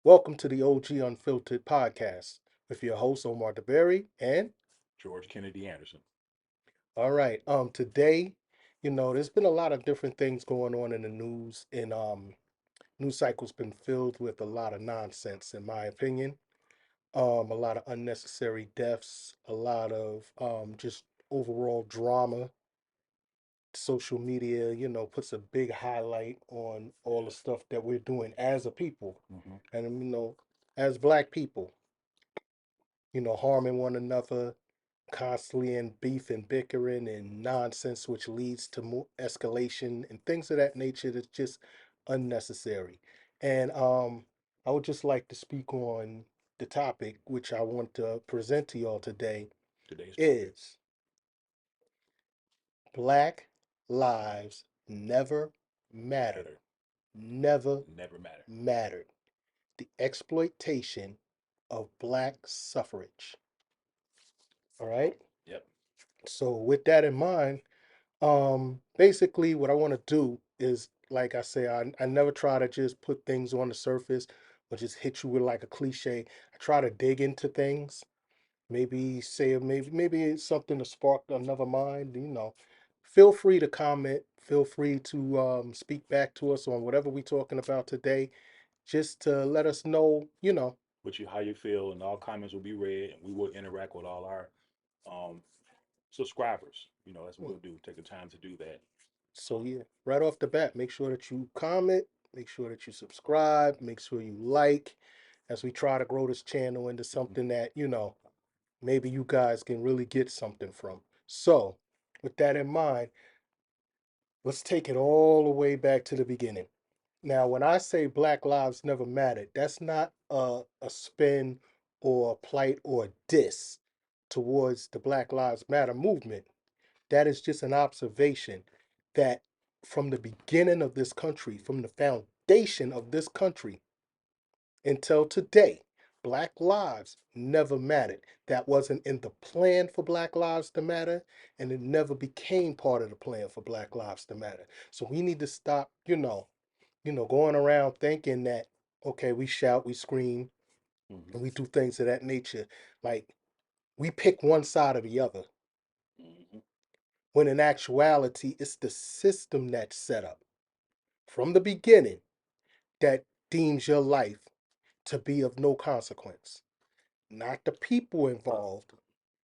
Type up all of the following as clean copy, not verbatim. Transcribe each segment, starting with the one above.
Welcome to the OG Unfiltered podcast with your host Omar DeBerry and George Kennedy Anderson. all right. Today, there's been a lot of different things going on in the news, and news cycle's been filled with a lot of nonsense, in my opinion. A lot of unnecessary deaths, a lot of just overall drama. Social media, puts a big highlight on all the Yeah. stuff that we're doing as a people, hmm and as Black people, harming one another, constantly in beef and bickering and nonsense, which leads to more escalation and things of that nature that's just unnecessary. And I would just like to speak on the topic which I want to present to y'all today Today's topic. is Black lives never mattered. Matter. Never Never matter. mattered. The exploitation of Black suffrage. All right. Yep. So with that in mind, basically, what I want to do is, like I say, I never try to just put things on the surface or just hit you with like a cliche. I try to dig into things, maybe say, maybe it's something to spark another mind. Feel free to comment. Feel free to speak back to us on whatever we're talking about today, just to let us know. What you how you feel, and all comments will be read, and we will interact with all our um subscribers. That's what we'll do. Take the time to do that. So yeah, right off the bat, make sure that you comment, make sure that you subscribe, make sure you like, as we try to grow this channel into hmm something that, maybe you guys can really get something from. So, with that in mind, let's take it all the way back to the beginning. Now, when I say Black Lives Never Mattered, that's not a spin or a plight or a diss towards the Black Lives Matter movement. That is just an observation that from the beginning of this country, from the foundation of this country until today, Black lives never mattered. That wasn't in the plan for Black lives to matter, and it never became part of the plan for Black lives to matter. So we need to stop, going around thinking that, okay, we shout, we scream, hmm and we do things of that nature. Like we pick one side or the other, hmm when in actuality, it's the system that's set up from the beginning that deems your life to be of no consequence. Not the people involved,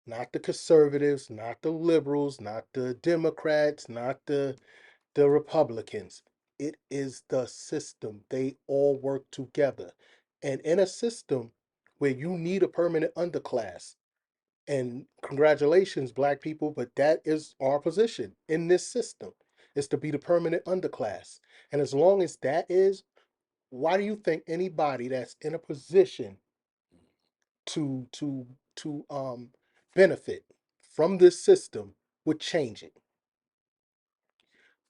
not the conservatives, not the liberals, not the Democrats, not the Republicans. It is the system. They all work together. And in a system where you need a permanent underclass, and congratulations, Black people, but that is our position in this system, is to be the permanent underclass. And as long as that is, why do you think anybody that's in a position to benefit from this system would change it?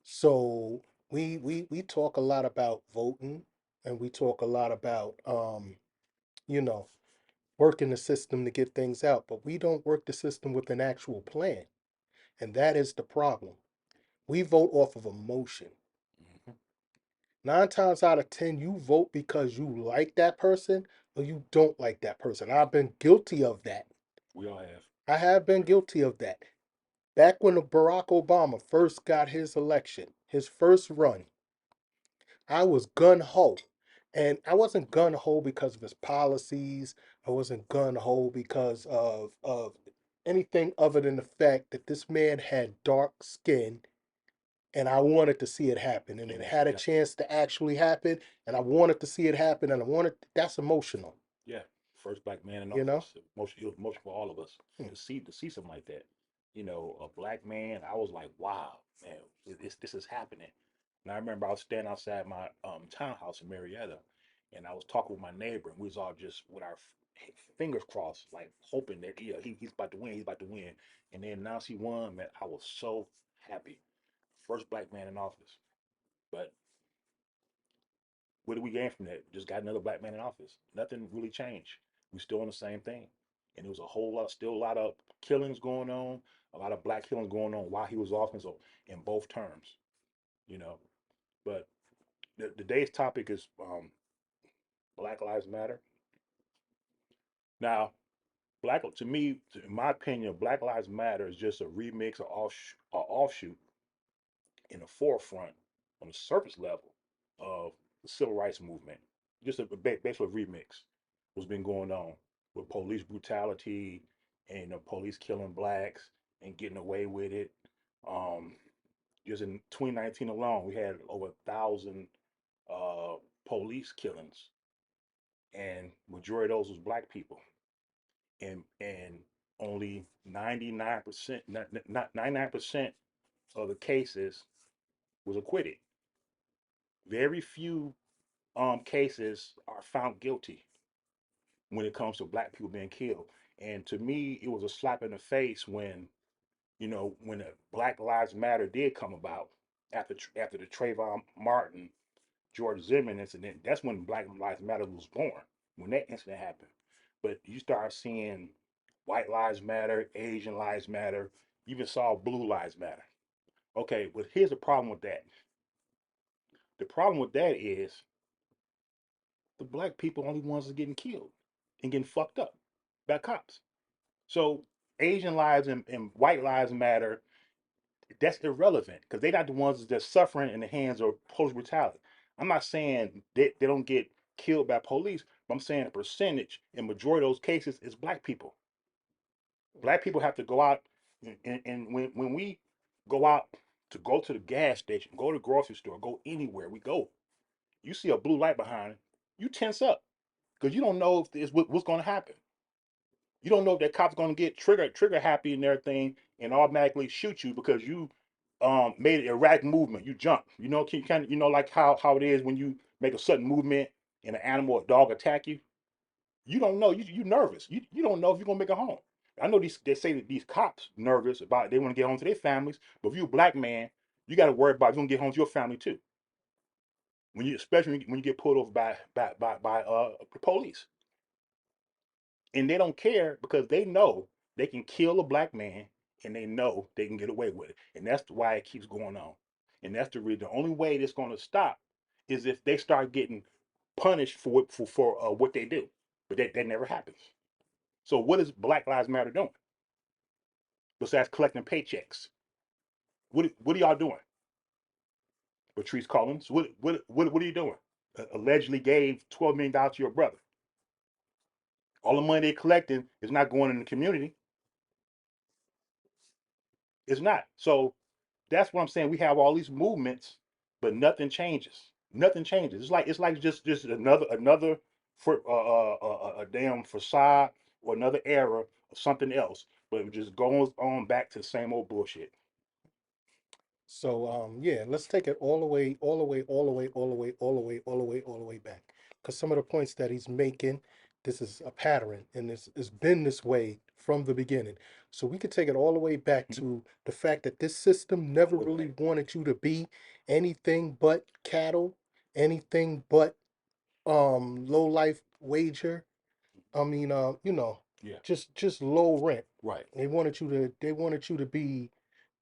So we talk a lot about voting, and we talk a lot about you know working the system to get things out, but we don't work the system with an actual plan. And that is the problem. We vote off of emotion. hmm 9 times out of 10, you vote because you like that person or you don't like that person. I've been guilty of that. We all have. I have been guilty of that. Back when Barack Obama first got his election, his first run, I was gun ho. And I wasn't gun ho because of his policies. I wasn't gun ho because of anything other than the fact that this man had dark skin, and I wanted to see it happen, and And it that's had a yeah, chance to actually happen, and I wanted to see it happen, and I wanted that's emotional, yeah. First black man in you know. office. It was emotional for all of us Hmm. to see something like that. A black man. I was like, wow, man, this is happening. And I remember I was standing outside my townhouse in Marietta, and I was talking with my neighbor, and we was all just with our fingers crossed, like hoping that he's about to win, he's about to win. And then announced he won, man, I was so happy. First black man in office. But what did we gain from that? Just got another black man in office. Nothing really changed. We still on the same thing. And there was a whole lot, still a lot of killings going on, a lot of black killings going on while he was off, and so in both terms, you know. But today's topic is Black Lives Matter. Now, black to me, in my opinion, Black Lives Matter is just a remix or offshoot in the forefront on the surface level of the civil rights movement. Just a basically a remix. What's been going on with police brutality and the police killing blacks and getting away with it. Um, just in 2019 alone, we had over 1,000 uh, police killings, and majority of those was black people, and only 99%, not 99% of the cases was acquitted. Very few cases are found guilty when it comes to black people being killed. And to me, it was a slap in the face when when the Black Lives Matter did come about after the Trayvon Martin George Zimmerman incident. That's when Black Lives Matter was born. When that incident happened, but you start seeing White Lives Matter, Asian Lives Matter, even saw Blue Lives Matter. Okay, but here's the problem with that. The problem with that is the black people are only ones that are getting killed and getting fucked up by cops. So Asian lives and white lives matter. That's irrelevant because they're not the ones that's suffering in the hands of police brutality. I'm not saying they don't get killed by police, but I'm saying a percentage in majority of those cases is black people. Black people have to go out and when we go out to go to the gas station, go to the grocery store, go anywhere we go, you see a blue light behind it, you tense up because you don't know if it's what's going to happen. You don't know if that cop's going to get trigger happy and everything and automatically shoot you because you made an erratic movement. You jump. You know, can kind of like how it is when you make a sudden movement and an animal or dog attack you. You don't know. You nervous. You don't know if you're gonna make it home. I know they say that these cops nervous about they want to get home to their families, but if you're a black man, you got to worry about if you're gonna get home to your family too. When you especially when you get pulled over by the police, and they don't care because they know they can kill a black man and they know they can get away with it, and that's why it keeps going on. And that's the reason. The only way it's going to stop is if they start getting punished for what they do, but that never happens. So what is Black Lives Matter doing besides collecting paychecks? What are y'all doing? Patrice Collins, what are you doing? Allegedly gave $12 million to your brother. All the money they're collecting is not going in the community. It's not. So that's what I'm saying. We have all these movements, but nothing changes. Nothing changes. It's like just another for a damn facade or another era of something else, but it just goes on back to the same old bullshit. So yeah, let's take it all the way, all the way, all the way, all the way, all the way, all the way, all the way back. Because some of the points that he's making, this is a pattern, and it's been this way from the beginning. So we could take it all the way back Mhm. to the fact that this system never Way really back. wanted you to be anything but cattle, anything but low life wager. I mean, Yeah. just low rent. Right. They wanted you to be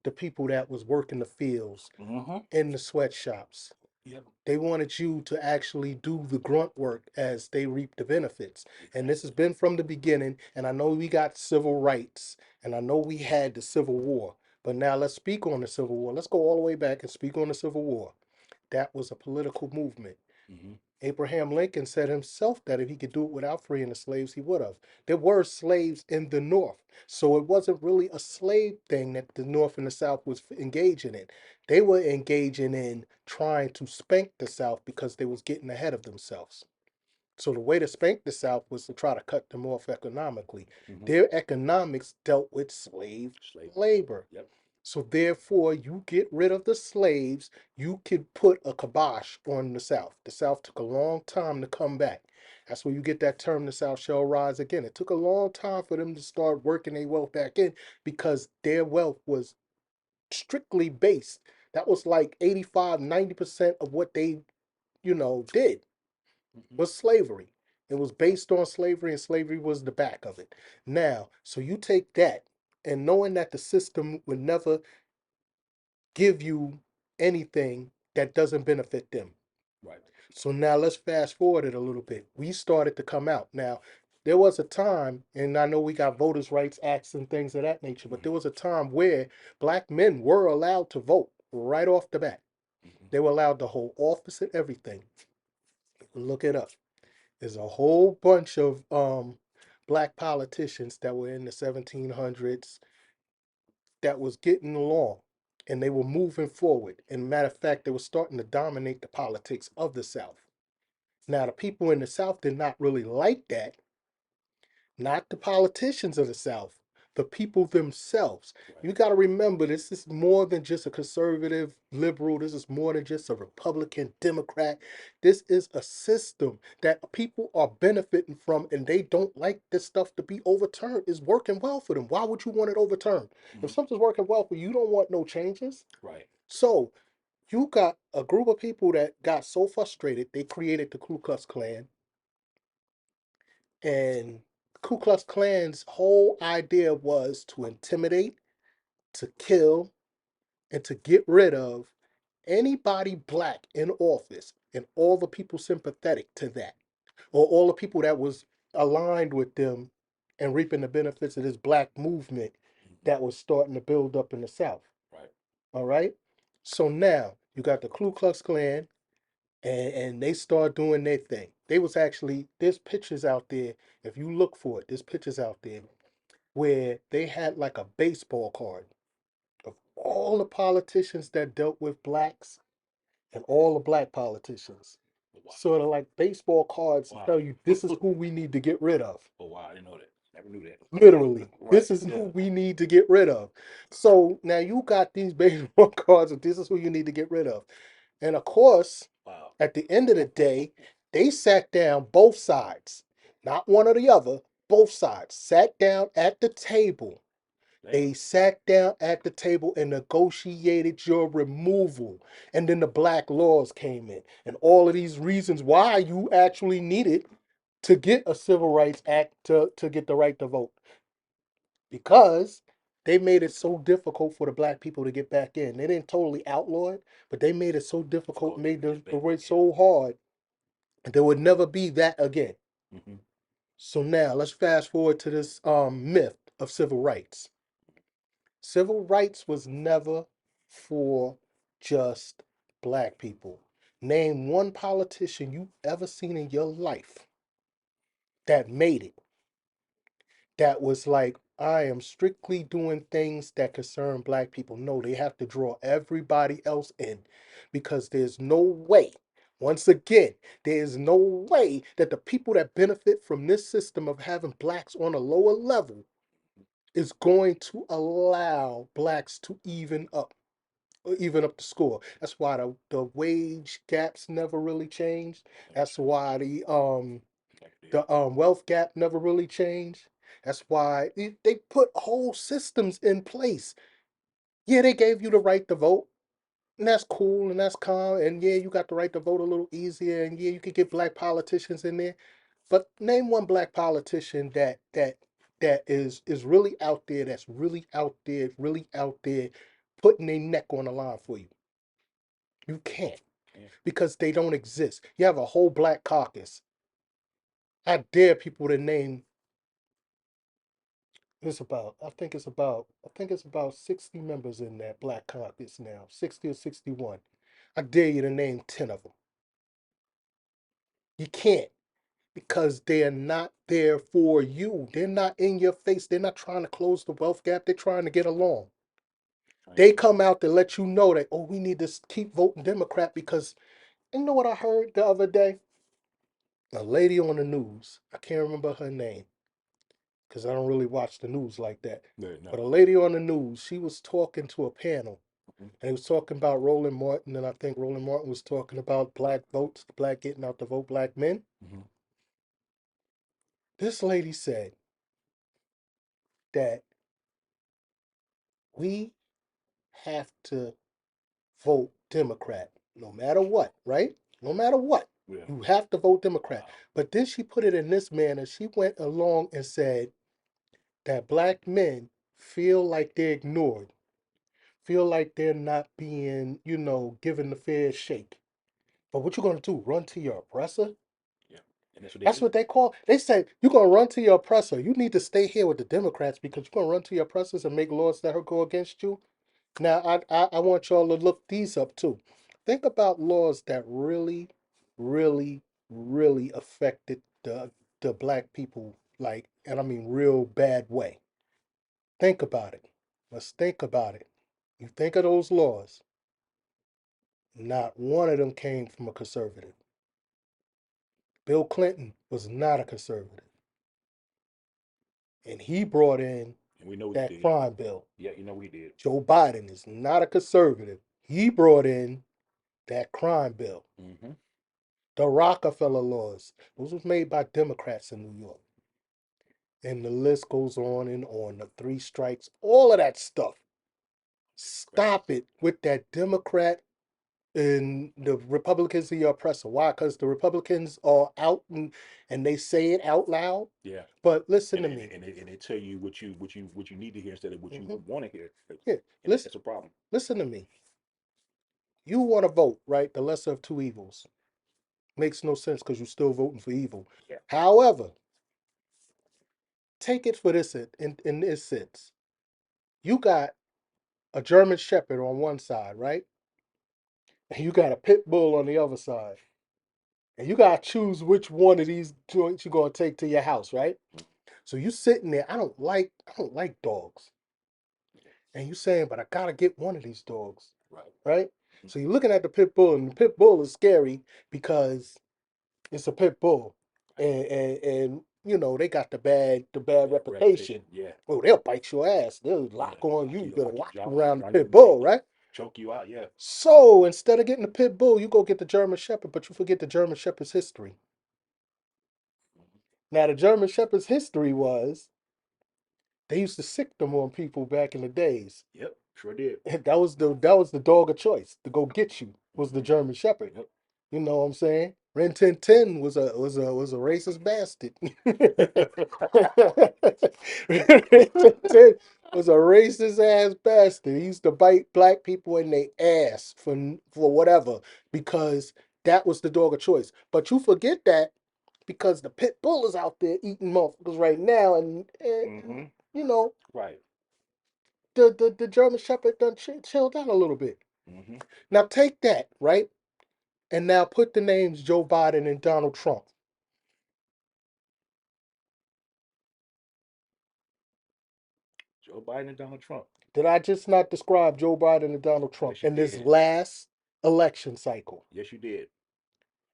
the people that was working the fields Mm-hmm. in the sweatshops. Yep. They wanted you to actually do the grunt work as they reap the benefits. And this has Exactly. been from the beginning. And I know we got civil rights and I know we had the Civil War. But now let's speak on the Civil War. Let's go all the way back and speak on the Civil War. That was a political movement. Mm-hmm. Abraham Lincoln said himself that if he could do it without freeing the slaves, he would have. There were slaves in the North. So it wasn't really a slave thing that the North and the South was engaging in. They were engaging in trying to spank the South because they was getting ahead of themselves. So the way to spank the South was to try to cut them off economically. Mm-hmm. Their economics dealt with slave Slavery. labor. Yep. So therefore, you get rid of the slaves, you could put a kibosh on the South. The South took a long time to come back. That's where you get that term, the South shall rise again. It took a long time for them to start working their wealth back in because their wealth was strictly based. That was like 85, 90% of what they, did Mm-hmm. was slavery. It was based on slavery, and slavery was the back of it. Now, so you take that, and knowing that the system would never give you anything that doesn't benefit them. Right. So now let's fast forward it a little bit. We started to come out. Now, there was a time, and I know we got voters' rights acts and things of that nature, but Mm-hmm. there was a time where black men were allowed to vote right off the bat. Mm-hmm. They were allowed to hold office and everything. Look it up. There's a whole bunch of black politicians that were in the 1700s that was getting along and they were moving forward. And matter of fact, they were starting to dominate the politics of the South. Now, the people in the South did not really like that, not the politicians of the South, the people themselves. Right. You got to remember, this is more than just a conservative liberal. This is more than just a Republican Democrat. This is a system that people are benefiting from, and they don't like this stuff to be overturned. It's working well for them. Why would you want it overturned? Mm-hmm. If something's working well for you, you don't want no changes. Right. So you got a group of people that got so frustrated, they created the Ku Klux Klan. And Ku Klux Klan's whole idea was to intimidate, to kill, and to get rid of anybody black in office and all the people sympathetic to that, or all the people that was aligned with them and reaping the benefits of this black movement Mm-hmm. that was starting to build up in the South. Right. All right. So now you got the Ku Klux Klan, and they start doing their thing. They was actually there's pictures out there. If you look for it, there's pictures out there where they had like a baseball card of all the politicians that dealt with blacks and all the black politicians. Oh, wow. Sort of like baseball cards to Wow. tell you this is who we need to get rid of. Oh, wow. I didn't know that. Never knew that. Literally, Right. this is Yeah. who we need to get rid of. So now you got these baseball cards of this is who you need to get rid of. And of course, Wow. at the end of the day, they sat down both sides, not one or the other, both sides sat down at the table. Damn. They sat down at the table and negotiated your removal. And then the black laws came in. And all of these reasons why you actually needed to get a civil rights act to get the right to vote. Because they made it so difficult for the black people to get back in. They didn't totally outlaw it, but they made it so difficult, Difficult made to get the back. way Yeah. so hard, there would never be that again. Mm-hmm. So now let's fast forward to this myth of civil rights. Civil rights was never for just black people. Name one politician you ever seen in your life that made it, that was like, I am strictly doing things that concern black people. No, they have to draw everybody else in because there's no way, once again, there is no way that the people that benefit from this system of having blacks on a lower level is going to allow blacks to even up the score. That's why the wage gaps never really changed. Never That's changed. why Never did. the wealth gap never really changed. That's why they put whole systems in place. Yeah, they gave you the right to vote, and that's cool and that's calm. And yeah, you got the right to vote a little easier. And yeah, you could get black politicians in there. But name one black politician that is really out there, that's really out there, putting their neck on the line for you. You can't Yeah. because they don't exist. You have a whole black caucus. I dare people to name. I think it's about 60 members in that black caucus now, 60 or 61. I dare you to name 10 of them. You can't because they're not there for you. They're not in your face. They're not trying to close the wealth gap. They're trying to get along. Trying to They get come out to let you know that, oh, we need to keep voting Democrat because you know what I heard the other day? A lady on the news, I can't remember her name because I don't really watch the news like that. yeah, But no. a lady on the news, she was talking to a panel Mm-hmm. and he was talking about Roland Martin, and I think Roland Martin was talking about black votes, black getting out to vote black men. Mm-hmm. This lady said that we have to vote Democrat no matter what, right? No matter what. Yeah. You have to vote Democrat. Wow. But then she put it in this manner. She went along and said that black men feel like they're ignored, feel like they're not being, given the fair shake. But what you gonna do? Run to your oppressor? Yeah, and that's what they That's do. what they call. They say you're gonna run to your oppressor. You need to stay here with the Democrats because you're gonna run to your oppressors and make laws that go against you. Now, I want y'all to look these up too. Think about laws that really, really, really affected the black people, like, and I mean real bad way. Think about it. Let's think about it. You think of those laws. Not one of them came from a conservative. Bill Clinton was not a conservative, and he brought in And we know what he that did. crime bill. Yeah, you know what he did. Joe Biden is not a conservative. He brought in that crime bill. Mm-hmm. The Rockefeller laws. Those was made by Democrats in New York. And the list goes on and on. The three strikes, all of that stuff. Stop it with that Democrat and the Republicans are your oppressor. Why? Because the Republicans are out and they say it out loud. Yeah, But listen and to and, me. and, they, and they tell you what you need to hear instead of what you Hmm. want to hear, Yeah, and listen, that's a problem. listen to me. You want to vote, right? The lesser of two evils. Makes no sense because you're still voting for evil. Yeah. However, take it for this in this sense. You got a German Shepherd on one side, right? And you got a pit bull on the other side. And you gotta choose which one of these joints you're gonna take to your house, right? So you sitting there, I don't like dogs. And you saying, but I gotta get one of these dogs, Right. right? Mhm. So you're looking at the pit bull, and the pit bull is scary because it's a pit bull. Right. And you know, they got the bad Bad reputation. reputation. Yeah. Oh, they'll bite your ass. They'll Yeah. lock on you. You better Lock your watch jaw around the around pit your neck, bull, right? choke you out. Yeah. So instead of getting the pit bull, you go get the German Shepherd, but you forget the German Shepherd's history. Mhm. Now, the German Shepherd's history was they used to sick them on people back in the days. Yep. Sure did. That was the dog of choice to go get you was the Hmm. German Shepherd. Yep. You know what I'm saying? Ren Tin Tin was a racist bastard. Ren Tin Tin was a racist ass bastard. He used to bite black people in their ass for whatever because that was the dog of choice. But you forget that because the pit bull is out there eating motherfuckers right now, and Hmm. you know Right. the German Shepherd done chilled out a little bit. Hmm. Now take that right, and now put the names Joe Biden and Donald Trump. Joe Biden and Donald Trump. Did I just not describe Joe Biden and Donald Trump Yes, you in this did. last election cycle? Yes, you did.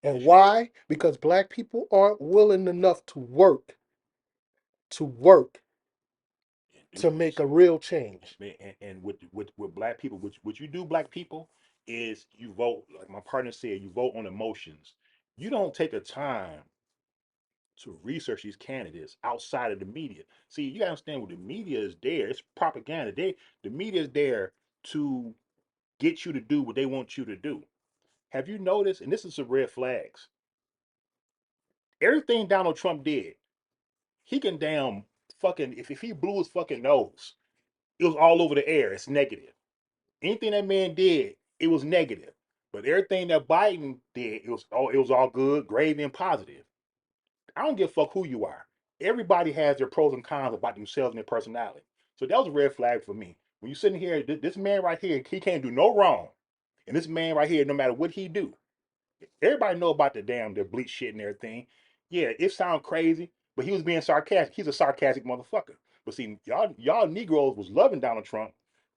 And Yes, you did. why? Because black people aren't willing enough to work And do to the make a research. real change. And with black people, what you do, black people, is you vote. Like my partner said, you vote on emotions. You don't take a time to research these candidates outside of the media. See, you gotta understand what the media is there. It's propaganda. The media is there to get you to do what they want you to do. Have you noticed? And this is some red flags. Everything Donald Trump did, he can damn fucking if he blew his fucking nose, it was all over the air. It's negative. Anything that man did, it was negative. But everything that Biden did, it was all good, gravy, and positive. I don't give a fuck who you are. Everybody has their pros and cons about themselves and their personality. So that was a red flag for me. When you're sitting here, this man right here, he can't do no wrong. And this man right here, no matter what he do, everybody know about the bleach shit and everything. Yeah, it sounds crazy, but he was being sarcastic. He's a sarcastic motherfucker. But see, y'all Negroes was loving Donald Trump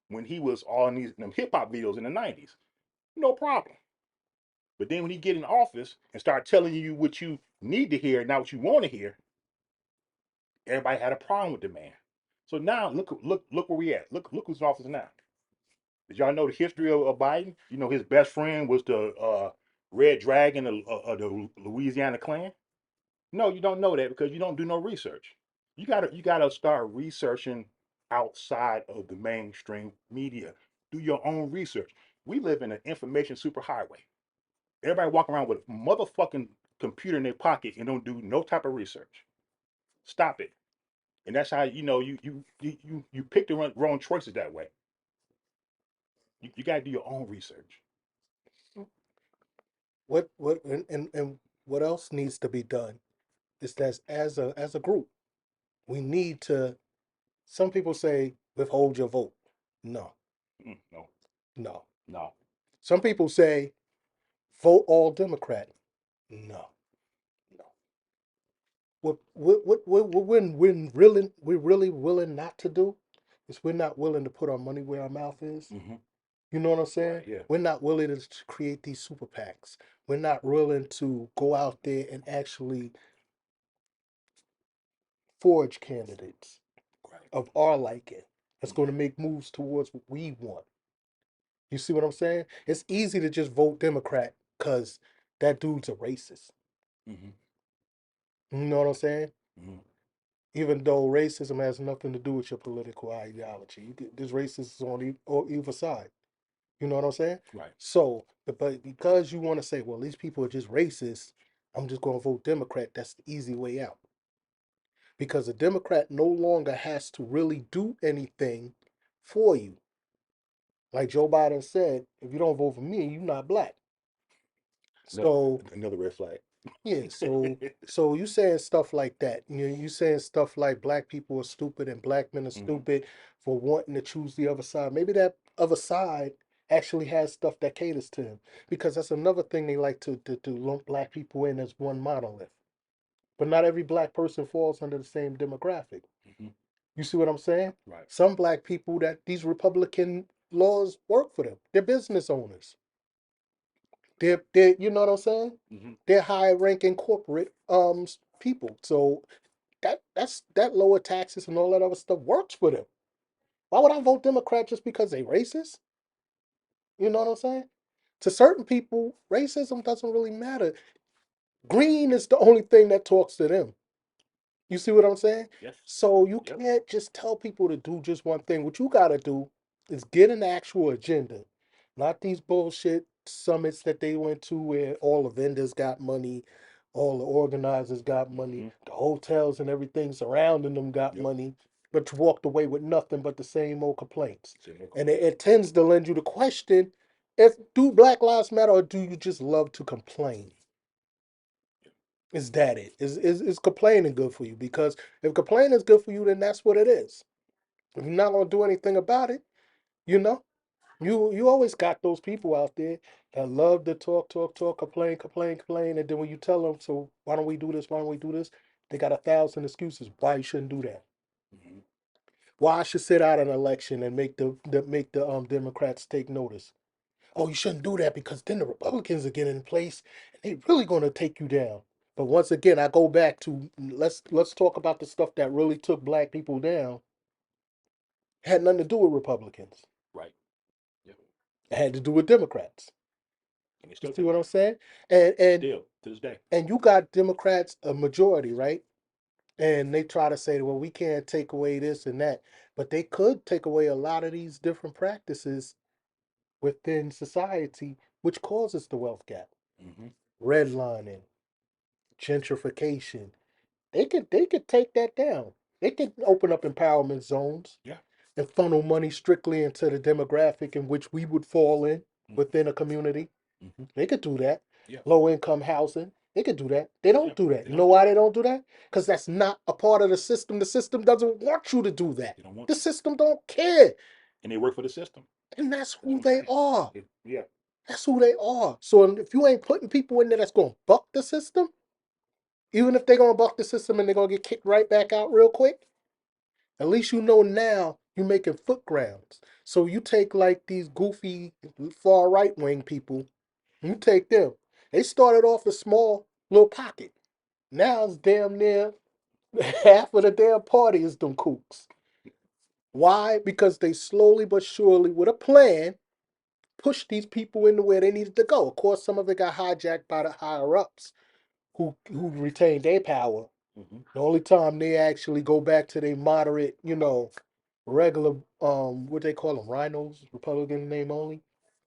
when he was all in these them hip hop videos in the '90s. No problem. But then when he get in office and start telling you what you need to hear, not what you want to hear, everybody had a problem with the man. So now look where we at. Look who's in office now. Did y'all know the history of Biden? You know his best friend was the Red Dragon of the Louisiana Clan. No, you don't know that because you don't do no research. You gotta start researching outside of the mainstream media. Do your own research. We live in an information superhighway. Everybody walk around with a motherfucking computer in their pocket and don't do no type of research. Stop it. And that's how you pick the wrong choices that way. You got to do your own research. And what else needs to be done is that as a group, we need to. Some people say withhold your vote. No, No, no. no. Some people say vote all Democrat. No, no. We're really willing not to do is we're not willing to put our money where our mouth is. Hmm. You know what I'm Right. saying? Yeah. We're not willing to create these super PACs. We're not willing to go out there and actually forge candidates Right. of our liking that's going to Hmm. make moves towards what we want. You see what I'm saying? It's easy to just vote Democrat because that dude's a racist. Hmm. You know what I'm saying? Hmm. Even though racism has nothing to do with your political ideology, there's racists on either side. You know what I'm saying? Right. So, but because you want to say, well, these people are just racist, I'm just going to vote Democrat. That's the easy way out. Because a Democrat no longer has to really do anything for you. Like Joe Biden said, if you don't vote for me, you're not black. No, So another red flag. yeah, so you saying stuff like that. You saying stuff like black people are stupid and black men are Hmm. stupid for wanting to choose the other side. Maybe that other side actually has stuff that caters to him. Because that's another thing they like to lump black people in as one monolith. But not every black person falls under the same demographic. Hmm. You see what I'm saying? Right. Some black people that these Republican laws work for them. They're business owners. They're you know what I'm saying? Hmm. They're high ranking corporate people. So that lower taxes and all that other stuff works for them. Why would I vote Democrat just because they racist? You know what I'm saying? To certain people, racism doesn't really matter. Green is the only thing that talks to them. You see what I'm saying? Yes. So you Yep. can't just tell people to do just one thing. What you got to do is get an actual agenda, not these bullshit summits that they went to where all the vendors got money, all the organizers got money, Hmm. the hotels and everything surrounding them got Yep. money, but you walked away with nothing but the same old complaints. Same old And it, complaints. it tends to lend you to question if do Black Lives Matter or do you just love to complain? Yep. Is that it? Is complaining good for you? Because if complaining is good for you, then that's what it is. If you're not gonna do anything about it, you know, you always got those people out there that love to talk, complain, and then when you tell them, so why don't we do this? Why don't we do this? They got 1,000 excuses why you shouldn't do that. Hmm. Why I should sit out an election and make the Democrats take notice. Oh, you shouldn't do that because then the Republicans are getting in place and they really going to take you down. But once again, I go back to let's talk about the stuff that really took black people down. It had nothing to do with Republicans. Right. Yep. It had to do with Democrats. And they You still see take what it I'm down. saying? And and Still to this day. and you got Democrats a majority, right? And they try to say, well, we can't take away this and that, but they could take away a lot of these different practices within society, which causes the wealth gap, Hmm. redlining, gentrification. They could take that down. They could open up empowerment zones Yeah. and funnel money strictly into the demographic in which we would fall in Hmm. within a community. Hmm. They could do that. Yeah. Low income housing. They could do that. They Yeah. don't do that. They You know don't do why it. they don't do that? Because that's not a part of the system. The system doesn't want you to do that. They don't want The you. system don't care. And they work for the system. And that's That's who what I'm they saying. are. Yeah. That's who they are. So if you ain't putting people in there that's gonna buck the system, even if they're gonna buck the system and they're gonna get kicked right back out real quick, at least you know now you're making foot grounds. So you take like these goofy far right wing people, you take them. They started off a small little pocket. Now it's damn near half of the damn party is them kooks. Why? Because they slowly but surely, with a plan, pushed these people into where they needed to go. Of course, some of it got hijacked by the higher ups who retained their power. Hmm. The only time they actually go back to their moderate, regular what they call them, rhinos, Republican name only.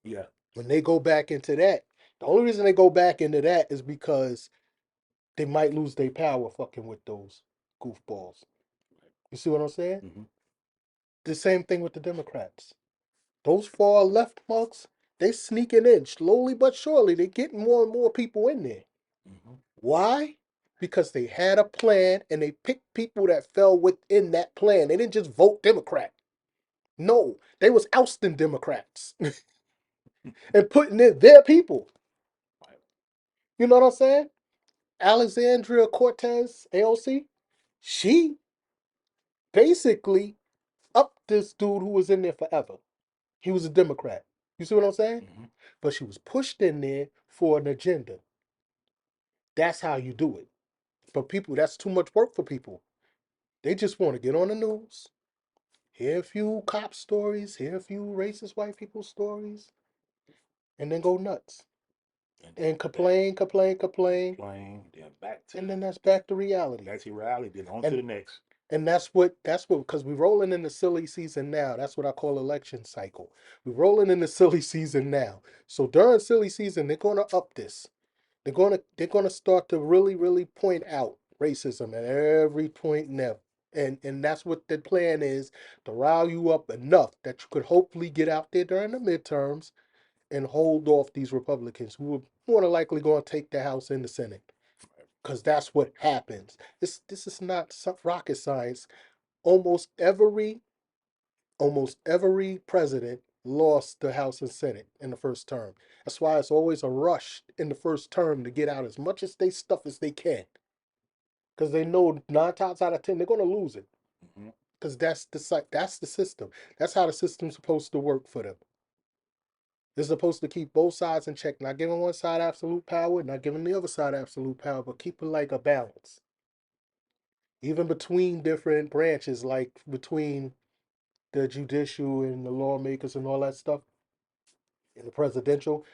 Yeah. When they go back into that, the only reason they go back into that is because they might lose their power fucking with those goofballs. You see what I'm saying? Hmm. The same thing with the Democrats. Those far left mugs, They sneaking in slowly but surely. They getting more and more people in there. Mm-hmm. Why? Because they had a plan and they picked people that fell within that plan. They didn't just vote Democrat. No, they was ousting Democrats and putting in their people. Right. You know what I'm saying? Alexandria Cortez, AOC, she basically upped this dude who was in there forever. He was a Democrat. You see what I'm saying? Mm-hmm. But she was pushed in there for an agenda. That's how you do it. But people, that's too much work for people. They just want to get on the news, hear a few cop stories, hear a few racist white people stories, and then go nuts And then and back, complain, complain, complain, playing, then back to and then that's back to reality. back to reality, then on to And the next. and that's what because we're rolling in the silly season now. That's what I call election cycle. We're rolling in the silly season now. So during silly season, they're gonna up this. They're gonna start to really, really point out racism at every point now. And that's what the plan is, to rile you up enough that you could hopefully get out there during the midterms and hold off these Republicans who are more than likely going to take the House and the Senate. Because that's what happens. This is not rocket science. Almost every almost every president lost the House and Senate in the first term. That's why it's always a rush in the first term to get out as much as they stuff as they can. Because they know 9 times out of 10 they're gonna lose it. Mm-hmm. Because that's the system. That's how the system's supposed to work for them. They're supposed to keep both sides in check, not giving one side absolute power, not giving the other side absolute power, but keeping like a balance. Even between different branches, like between the judicial and the lawmakers and all that stuff, and the presidential,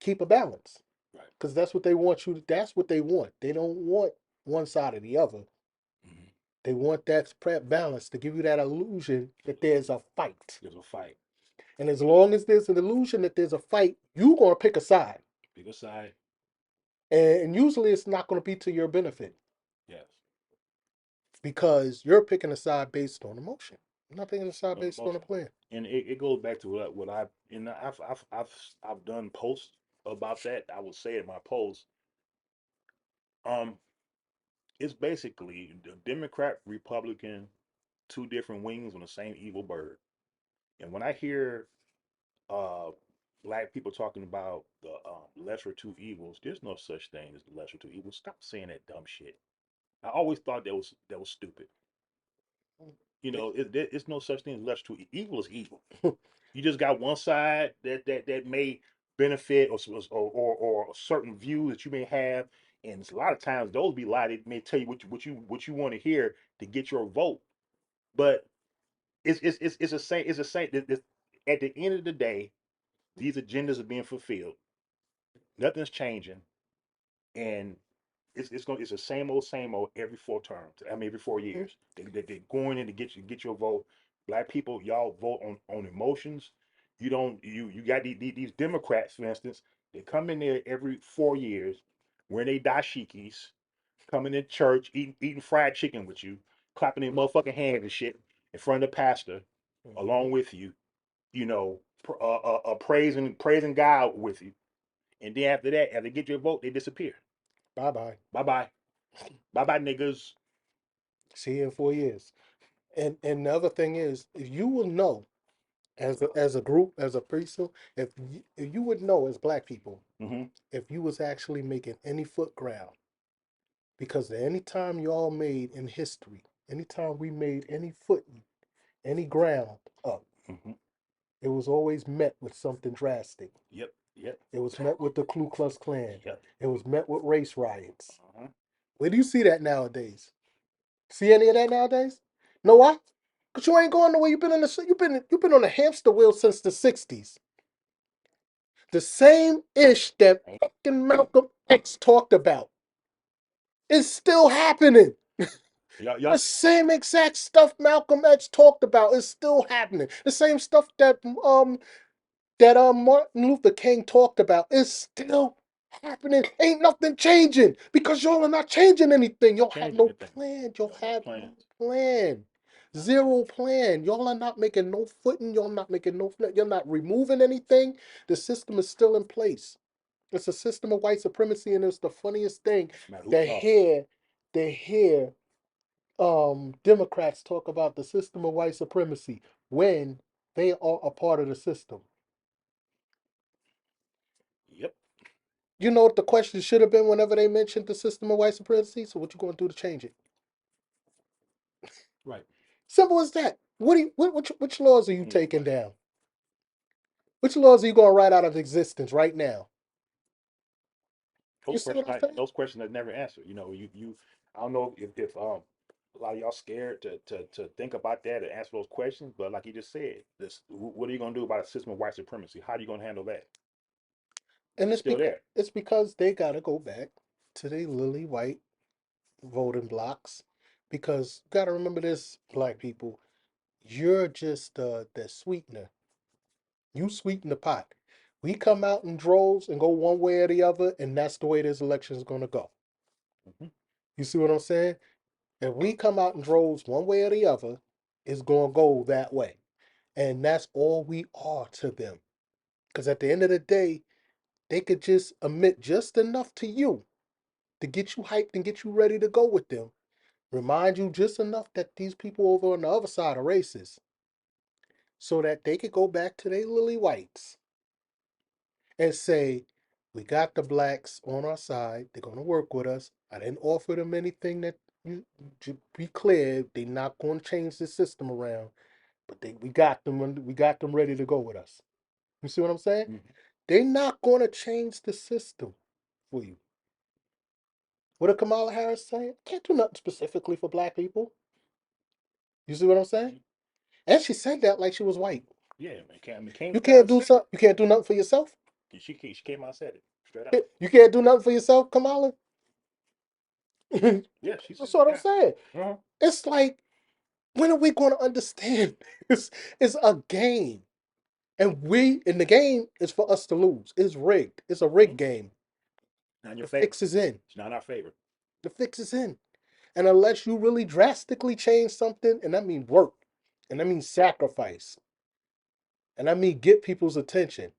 keep a balance. Right. Because that's what they want you. That's what they want. They don't want one side or the other. Mm-hmm. They want that prep balance to give you that illusion that there's a fight. There's a fight. And as long as there's an illusion that there's a fight, you're gonna pick a side. Pick a side. And usually it's not gonna be to your benefit Yes. because you're picking a side based on emotion. You're not picking a side No based on a emotion. plan. And it goes back to what I and I've done posts about that. I would say in my posts, um, it's basically the Democrat, Republican, two different wings on the same evil bird. And when I hear uh black people talking about the lesser two evils, there's no such thing as the lesser two evils. Stop saying that dumb shit. I always thought that was stupid. You know, it's no such thing as lesser two. Evil is evil. You just got one side that may benefit or a certain view that you may have, and a lot of times those be lied. It may tell you what you want to hear to get your vote, but it's the same. It's the same. At the end of the day, these agendas are being fulfilled. Nothing's changing, and it's the same old every 4 terms. I mean, every 4 years. They're going in to get your vote. Black people, y'all vote on emotions. You don't you got these Democrats, for instance. They come in there every 4 years, wearing they dashikis, coming in church, eating fried chicken with you, clapping their motherfucking hands and shit in front of the pastor, Mm-hmm. along with you. You know, praising God with you. And then after that, after they get your vote, they disappear. Bye bye. Bye bye. Bye bye, niggas. See you in 4 years. And the other thing is, you will know as a group, as a person, if you would know as black people, Mm-hmm. if you was actually making any foot ground, because any time y'all made in history, anytime we made any foot, any ground up, Mm-hmm. it was always met with something drastic. Yep. Yep. It was met with the Ku Klux Klan. Yep. It was met with race riots. Uh-huh. Where do you see that nowadays? See any of that nowadays? Know why? Cause you ain't going nowhere. You've been on a hamster wheel since the '60s. The same ish that fucking Malcolm X talked about is still happening. Y'all. The same exact stuff Malcolm X talked about is still happening. The same stuff that Martin Luther King talked about is still happening. Ain't nothing changing because y'all are not changing anything. Not Y'all have changing no anything. plan. Y'all Got no have no plans. plan. Zero plan. Y'all are not making no footing. Y'all not making no. You're not removing anything. The system is still in place. It's a system of white supremacy, and it's the funniest thing No matter who's to talking. hear Democrats talk about the system of white supremacy when they are a part of the system. Yep. You know what the question should have been whenever they mentioned the system of white supremacy? So what you going to do to change it? Right. Simple as that. What do you, which laws are you Mm. taking down? Which laws are you going to write out of existence right now? You Those see what questions, I'm saying? those questions are never answered. You know, you. I don't know if a lot of y'all scared to think about that and answer those questions. But like you just said, this what are you gonna do about a system of white supremacy? How are you gonna handle that? And It's still there. it's because they got to go back to the lily white voting blocks. Because you got to remember this, black people, you're just the sweetener. You sweeten the pot. We come out in droves and go one way or the other, and that's the way this election is going to go. Hmm. You see what I'm saying? If we come out in droves one way or the other, it's going to go that way. And that's all we are to them. Because at the end of the day, they could just emit just enough to you to get you hyped and get you ready to go with them. Remind you just enough that these people over on the other side are racist so that they could go back to their lily whites and say, we got the blacks on our side. They're going to work with us. I didn't offer them anything that you to be clear. They're not going to change the system around, but we got them. We got them ready to go with us. You see what I'm saying? Hmm. They're not going to change the system for you. What did Kamala Harris say? Can't do nothing specifically for black people. You see what I'm saying? And she said that like she was white. Yeah, man. I mean, came You straight out can't and do said it. something. You can't do nothing for yourself. She came out and said it straight out. You can't do nothing for yourself, Kamala. Yeah, she said That's what I'm yeah. saying. Uh-huh. It's like, when are we going to understand this? It's a game. And the game is for us to lose. It's rigged. It's a Hmm. rigged game. Not in your The favor. fix is in. It's not in our favor. The fix is in. And unless you really drastically change something, and that means work, and that means sacrifice, and that means get people's attention.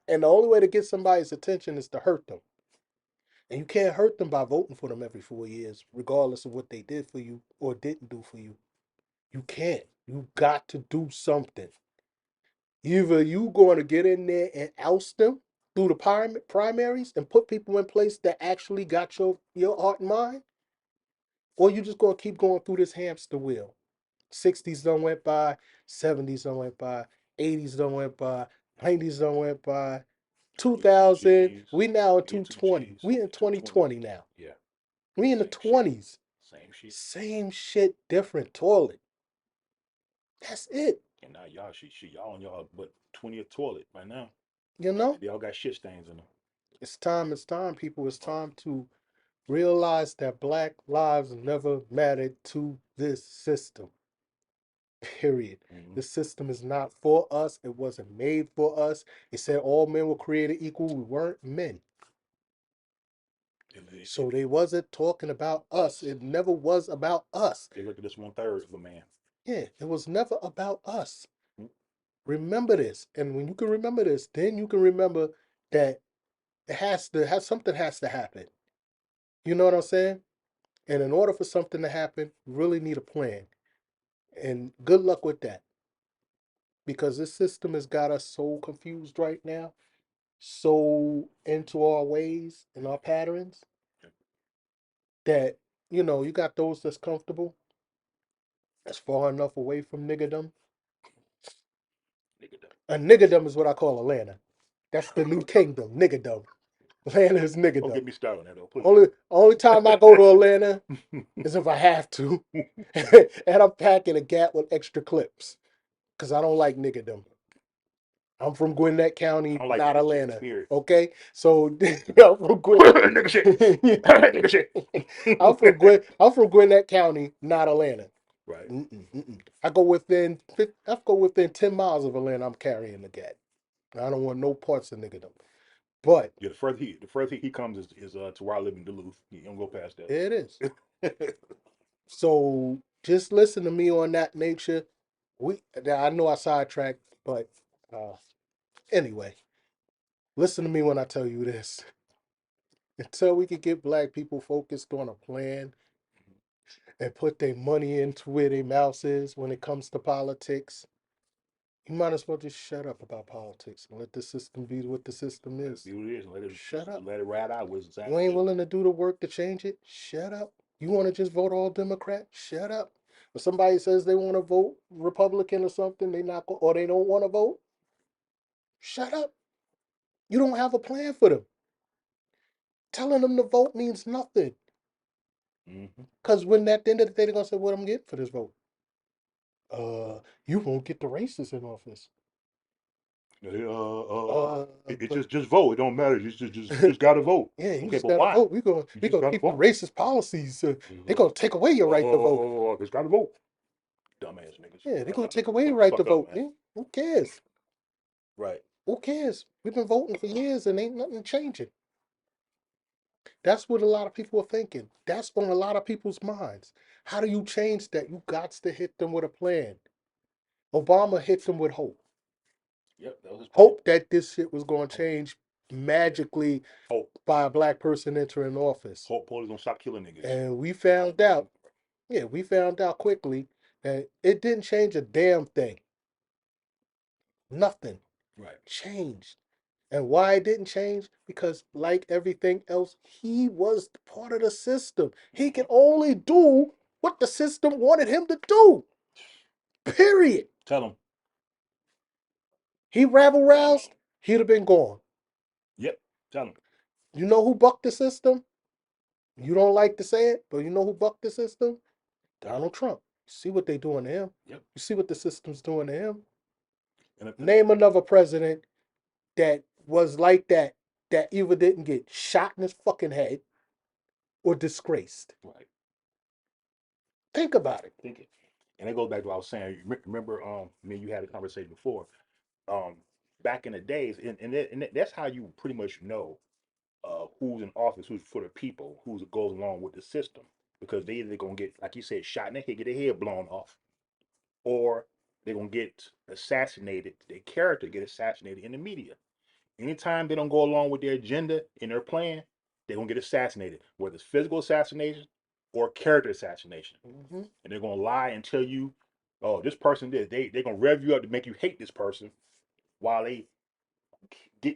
And the only way to get somebody's attention is to hurt them. And you can't hurt them by voting for them every 4 years, regardless of what they did for you or didn't do for you. You can't. You got to do something. Either you going to get in there and oust them through the primaries and put people in place that actually got your heart and mind, or you just going to keep going through this hamster wheel. 60s done went by, 70s done went by, 80s done went by, 90s done went by, We get two 2000, G's. we now in We get two 2020. G's. We in 220. 2020 now. Yeah. We in the Same shit. 20s. Same shit. Same shit, different toilet. That's it. And now y'all, y'all on y'all but 20th toilet right now. You know? They all got shit stains in them. It's time, people. It's time to realize that black lives never mattered to this system. Period. Hmm. This system is not for us. It wasn't made for us. It said all men were created equal. We weren't men. So they wasn't talking about us. Us. It never was about us. They look at this 1/3 of a man. Yeah, it was never about us. Mhm. Remember this. And when you can remember this, then you can remember that it has to have something has to happen. You know what I'm saying? And in order for something to happen, you really need a plan. And good luck with that. Because this system has got us so confused right now, so into our ways and our patterns that, you got those that's comfortable, that's far enough away from niggerdom. Nigga dumb. And niggerdom is what I call Atlanta. That's the new kingdom, niggerdom. Atlanta is Don't niggerdom. get me started on that though, please. Only time I go to Atlanta is if I have to. And I'm packing a gap with extra clips. Because I don't like niggerdom. I'm from Gwinnett I County, don't like not nigga shit. Atlanta. Period. Okay, so I'm from Nigga shit. Nigga shit. I'm from Gwinnett County, not Atlanta. Right. Mm-mm, mm-mm. I go within 10 miles of Atlanta. I'm carrying the gat. I don't want no parts of niggerdom. But Yeah, the further he comes is to where I live in Duluth. You don't go past there it is. that. So just listen to me on that nature. I know I sidetracked, but uh, anyway, listen to me when I tell you this. Until we can get black people focused on a plan and put their money into where their mouse is when it comes to politics, you might as well just shut up about politics and let the system be what the system Let it is. be what it is. Shut up. Let it ride out. Was You exactly ain't it. willing to do the work to change it? Shut up. You want to just vote all Democrat? Shut up. If somebody says they want to vote Republican or something, they not go, or they don't want to vote, shut up. You don't have a plan for them. Telling them to vote means nothing. Mm-hmm. Because when at the end of the day they're gonna say, "What I'm getting for this vote?" You won't get the racists in office. Uh, It but just vote. It don't matter. Just gotta vote. yeah, you Okay, just but gotta why? vote. We're gonna You we just gonna gotta keep the vote. racist policies. They're gonna take away your right to vote. Just gotta vote. Dumbass niggas. Yeah, they're gonna take away your right to Fuck up, vote. man. Yeah, who cares? Right. Who cares? We've been voting for years and ain't nothing changing. That's what a lot of people are thinking. That's on a lot of people's minds. How do you change that? You got to hit them with a plan. Obama hit them with hope. Yep, that was his plan. Hope that this shit was going to Hope. change Yeah. magically Hope. by a black person entering office. Hope police gonna stop killing niggas. And we found out, yeah, we found out quickly that it didn't change a damn thing. Nothing Right. changed. And why it didn't change? Because, like everything else, he was part of the system. He Mm-hmm. could only do what the system wanted him to do. Period. Tell them. He rabble roused, he'd have been gone. Yep. Tell them. You know who bucked the system? You don't like to say it, but you know who bucked the system? Donald Trump. You see what they doing to him? Yep. You see what the system's doing to him? And Name another president that was like that, that either didn't get shot in his fucking head or disgraced. right. Think about it. Think it. And it goes back to what I was saying. Remember, me and you had a conversation before. Um, back in the days, that's how you pretty much know who's in office, who's for the people, who goes along with the system, because they either gonna get, like you said, shot in the head, get their head blown off, or they're gonna get assassinated. Their character get assassinated in the media. Anytime they don't go along with their agenda and their plan, they're gonna get assassinated, whether it's physical assassination or character assassination. Mm-hmm. And they're gonna lie and tell you, oh, this person did. They're gonna rev you up to make you hate this person, while they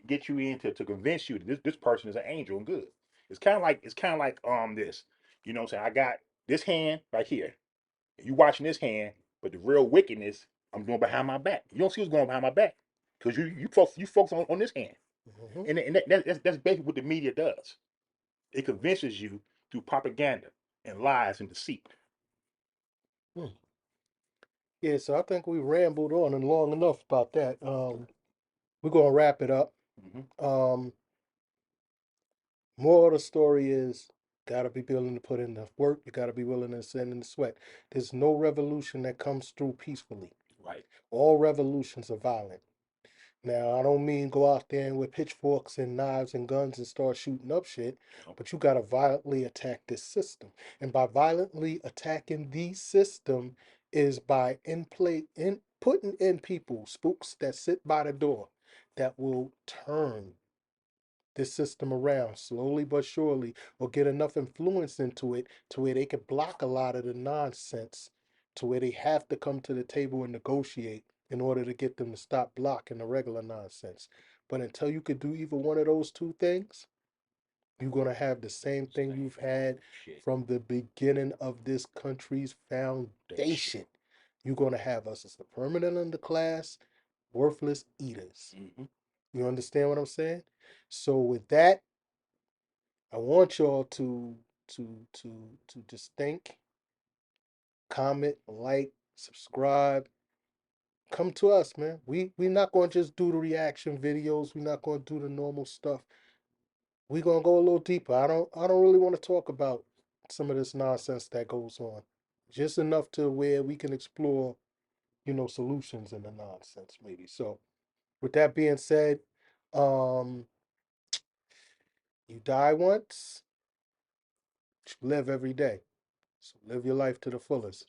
get you in to convince you that this person is an angel and good. It's kind of like this. You know what I'm saying? I got this hand right here. You watching this hand, but the real wickedness I'm doing behind my back. You don't see what's going behind my back because you focus on this hand. Mm-hmm. And that's basically what the media does. It convinces you through propaganda and lies and deceit. Hmm. Yeah, so I think we rambled on and long enough about that. We're gonna wrap it up. Mm-hmm. Um, More of the story is gotta be willing to put in the work. You gotta be willing to send in the sweat. There's no revolution that comes through peacefully. Right. All revolutions are violent. Now, I don't mean go out there with pitchforks and knives and guns and start shooting up shit, No. but you gotta violently attack this system. And by violently attacking the system is by in putting in people, spooks that sit by the door, that will turn this system around slowly but surely, or get enough influence into it to where they can block a lot of the nonsense, to where they have to come to the table and negotiate in order to get them to stop blocking the regular nonsense. But until you could do either one of those two things, you're going to have the same thing Same you've old had shit. from the beginning of this country's That shit. foundation. You're going to have us as the permanent underclass, worthless eaters. Mm-hmm. You understand what I'm saying? So with that, I want y'all to just think, comment, like, subscribe. Come to us, man. We're not gonna just do the reaction videos. We're not gonna do the normal stuff. We're gonna go a little deeper. I don't really want to talk about some of this nonsense that goes on. Just enough to where we can explore, solutions in the nonsense, maybe. So with that being said, um, you die once, you live every day. So live your life to the fullest.